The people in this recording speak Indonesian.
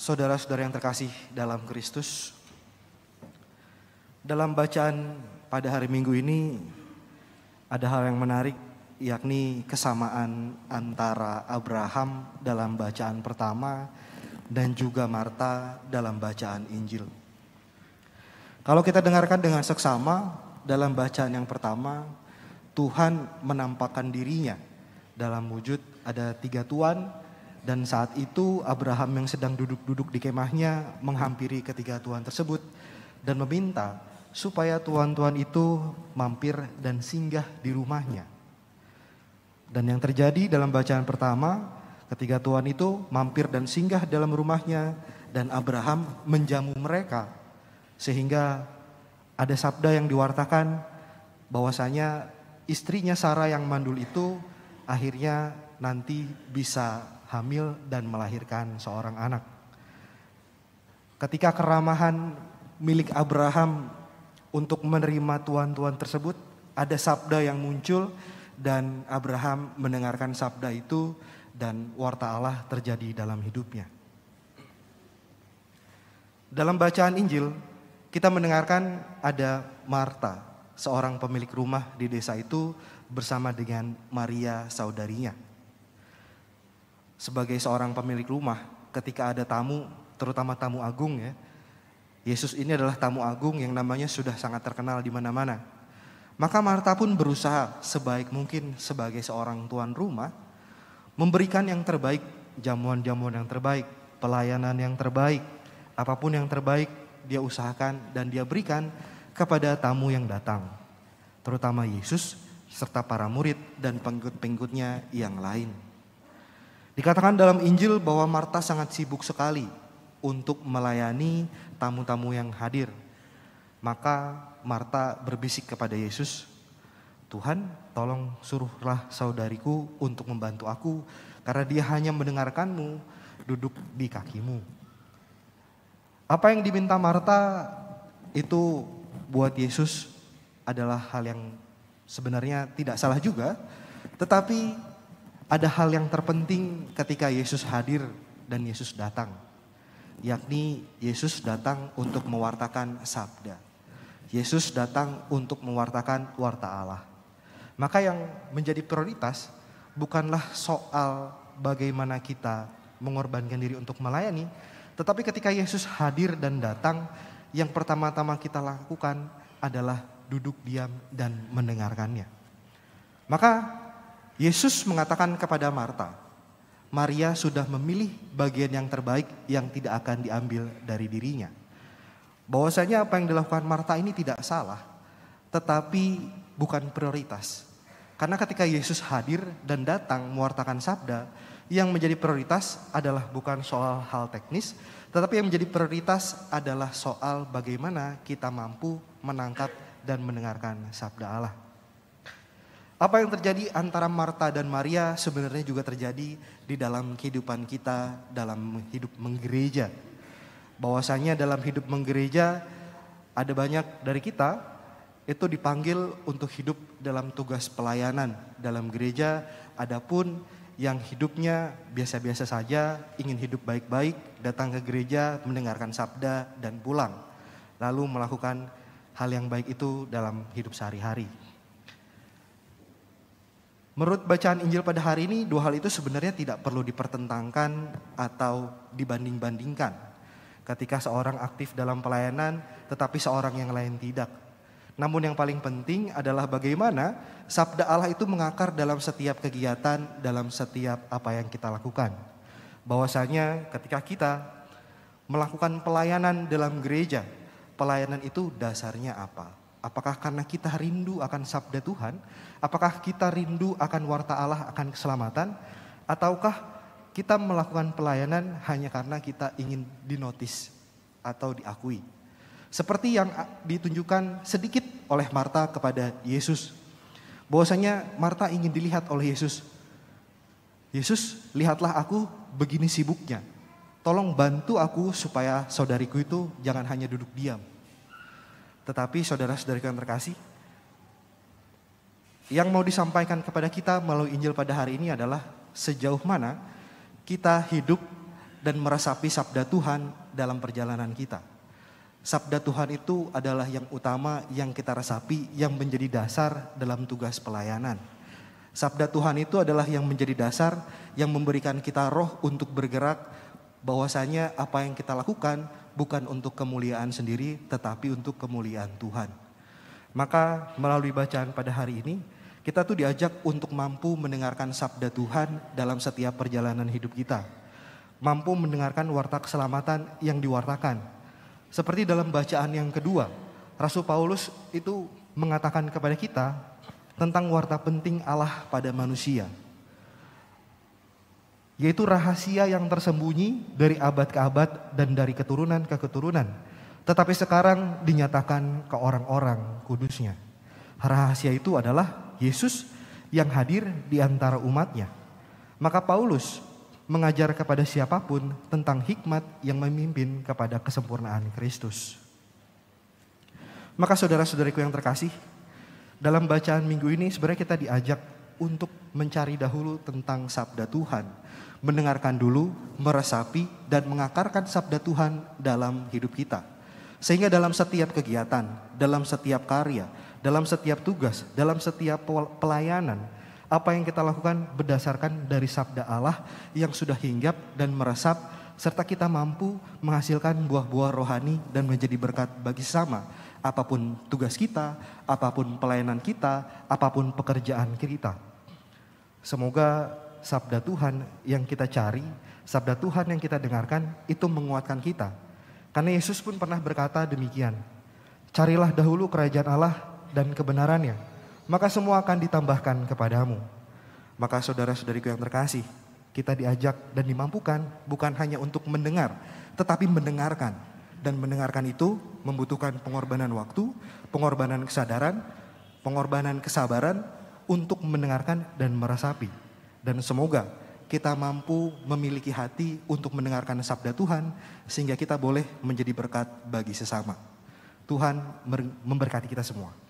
Saudara-saudara yang terkasih dalam Kristus, dalam bacaan pada hari Minggu ini ada hal yang menarik, yakni kesamaan antara Abraham dalam bacaan pertama dan juga Marta dalam bacaan Injil. Kalau kita dengarkan dengan seksama, dalam bacaan yang pertama Tuhan menampakkan dirinya dalam wujud ada 3 tuan. Dan saat itu Abraham yang sedang duduk-duduk di kemahnya menghampiri ketiga tuan tersebut dan meminta supaya tuan-tuan itu mampir dan singgah di rumahnya. Dan yang terjadi dalam bacaan pertama, ketiga tuan itu mampir dan singgah dalam rumahnya dan Abraham menjamu mereka. Sehingga ada sabda yang diwartakan bahwasanya istrinya Sarah yang mandul itu akhirnya nanti bisa hamil dan melahirkan seorang anak. Ketika keramahan milik Abraham untuk menerima tuan-tuan tersebut, ada sabda yang muncul dan Abraham mendengarkan sabda itu dan warta Allah terjadi dalam hidupnya. Dalam bacaan Injil, kita mendengarkan ada Marta, seorang pemilik rumah di desa itu bersama dengan Maria saudarinya. Sebagai seorang pemilik rumah, ketika ada tamu, terutama tamu agung ya, Yesus ini adalah tamu agung yang namanya sudah sangat terkenal di mana-mana. Maka Marta pun berusaha sebaik mungkin sebagai seorang tuan rumah, memberikan yang terbaik, jamuan-jamuan yang terbaik, pelayanan yang terbaik, apapun yang terbaik dia usahakan dan dia berikan kepada tamu yang datang. Terutama Yesus serta para murid dan pengikut-pengikutnya yang lain. Dikatakan dalam Injil bahwa Marta sangat sibuk sekali untuk melayani tamu-tamu yang hadir. Maka Marta berbisik kepada Yesus, "Tuhan, tolong suruhlah saudariku untuk membantu aku karena dia hanya mendengarkanmu duduk di kakimu." Apa yang diminta Marta itu buat Yesus adalah hal yang sebenarnya tidak salah juga, tetapi ada hal yang terpenting ketika Yesus hadir dan Yesus datang. Yakni Yesus datang untuk mewartakan sabda. Yesus datang untuk mewartakan warta Allah. Maka yang menjadi prioritas bukanlah soal bagaimana kita mengorbankan diri untuk melayani. Tetapi ketika Yesus hadir dan datang, yang pertama-tama kita lakukan adalah duduk diam dan mendengarkannya. Maka Yesus mengatakan kepada Marta, Maria sudah memilih bagian yang terbaik yang tidak akan diambil dari dirinya. Bahwasanya apa yang dilakukan Marta ini tidak salah, tetapi bukan prioritas. Karena ketika Yesus hadir dan datang mewartakan sabda, yang menjadi prioritas adalah bukan soal hal teknis, tetapi yang menjadi prioritas adalah soal bagaimana kita mampu menangkap dan mendengarkan sabda Allah. Apa yang terjadi antara Marta dan Maria sebenarnya juga terjadi di dalam kehidupan kita dalam hidup menggereja. Bahwasanya dalam hidup menggereja ada banyak dari kita itu dipanggil untuk hidup dalam tugas pelayanan dalam gereja. Adapun yang hidupnya biasa-biasa saja, ingin hidup baik-baik, datang ke gereja, mendengarkan sabda dan pulang. Lalu melakukan hal yang baik itu dalam hidup sehari-hari. Menurut bacaan Injil pada hari ini, 2 hal itu sebenarnya tidak perlu dipertentangkan atau dibanding-bandingkan. Ketika seorang aktif dalam pelayanan, tetapi seorang yang lain tidak. Namun yang paling penting adalah bagaimana sabda Allah itu mengakar dalam setiap kegiatan, dalam setiap apa yang kita lakukan. Bahwasanya ketika kita melakukan pelayanan dalam gereja, pelayanan itu dasarnya apa? Apakah karena kita rindu akan sabda Tuhan? Apakah kita rindu akan warta Allah, akan keselamatan? Ataukah kita melakukan pelayanan hanya karena kita ingin dinotis atau diakui? Seperti yang ditunjukkan sedikit oleh Marta kepada Yesus. Bahwasanya Marta ingin dilihat oleh Yesus. Yesus, lihatlah aku begini sibuknya. Tolong bantu aku supaya saudariku itu jangan hanya duduk diam. Tetapi saudara-saudari yang terkasih, yang mau disampaikan kepada kita melalui Injil pada hari ini adalah sejauh mana kita hidup dan meresapi sabda Tuhan dalam perjalanan kita. Sabda Tuhan itu adalah yang utama yang kita resapi, yang menjadi dasar dalam tugas pelayanan. Sabda Tuhan itu adalah yang menjadi dasar yang memberikan kita roh untuk bergerak, bahwasanya apa yang kita lakukan bukan untuk kemuliaan sendiri tetapi untuk kemuliaan Tuhan. Maka melalui bacaan pada hari ini kita tuh diajak untuk mampu mendengarkan sabda Tuhan dalam setiap perjalanan hidup kita. Mampu mendengarkan warta keselamatan yang diwartakan. Seperti dalam bacaan yang kedua, Rasul Paulus itu mengatakan kepada kita tentang warta penting Allah pada manusia. Yaitu rahasia yang tersembunyi dari abad ke abad dan dari keturunan ke keturunan. Tetapi sekarang dinyatakan ke orang-orang kudusnya. Rahasia itu adalah Yesus yang hadir di antara umatnya. Maka Paulus mengajar kepada siapapun tentang hikmat yang memimpin kepada kesempurnaan Kristus. Maka saudara-saudariku yang terkasih, dalam bacaan minggu ini sebenarnya kita diajak untuk mencari dahulu tentang sabda Tuhan. Mendengarkan dulu, meresapi dan mengakarkan sabda Tuhan dalam hidup kita. Sehingga dalam setiap kegiatan, dalam setiap karya, dalam setiap tugas, dalam setiap pelayanan, apa yang kita lakukan berdasarkan dari sabda Allah yang sudah hinggap dan meresap, serta kita mampu menghasilkan buah-buah rohani dan menjadi berkat bagi sesama. Apapun tugas kita, apapun pelayanan kita, apapun pekerjaan kita. Semoga sabda Tuhan yang kita cari, sabda Tuhan yang kita dengarkan itu menguatkan kita. Karena Yesus pun pernah berkata demikian, carilah dahulu kerajaan Allah dan kebenarannya, maka semua akan ditambahkan kepadamu. Maka saudara-saudariku yang terkasih, kita diajak dan dimampukan bukan hanya untuk mendengar, tetapi mendengarkan. Dan mendengarkan itu membutuhkan pengorbanan waktu, pengorbanan kesadaran, pengorbanan kesabaran untuk mendengarkan dan meresapi. Dan semoga kita mampu memiliki hati untuk mendengarkan sabda Tuhan, sehingga kita boleh menjadi berkat bagi sesama. Tuhan memberkati kita semua.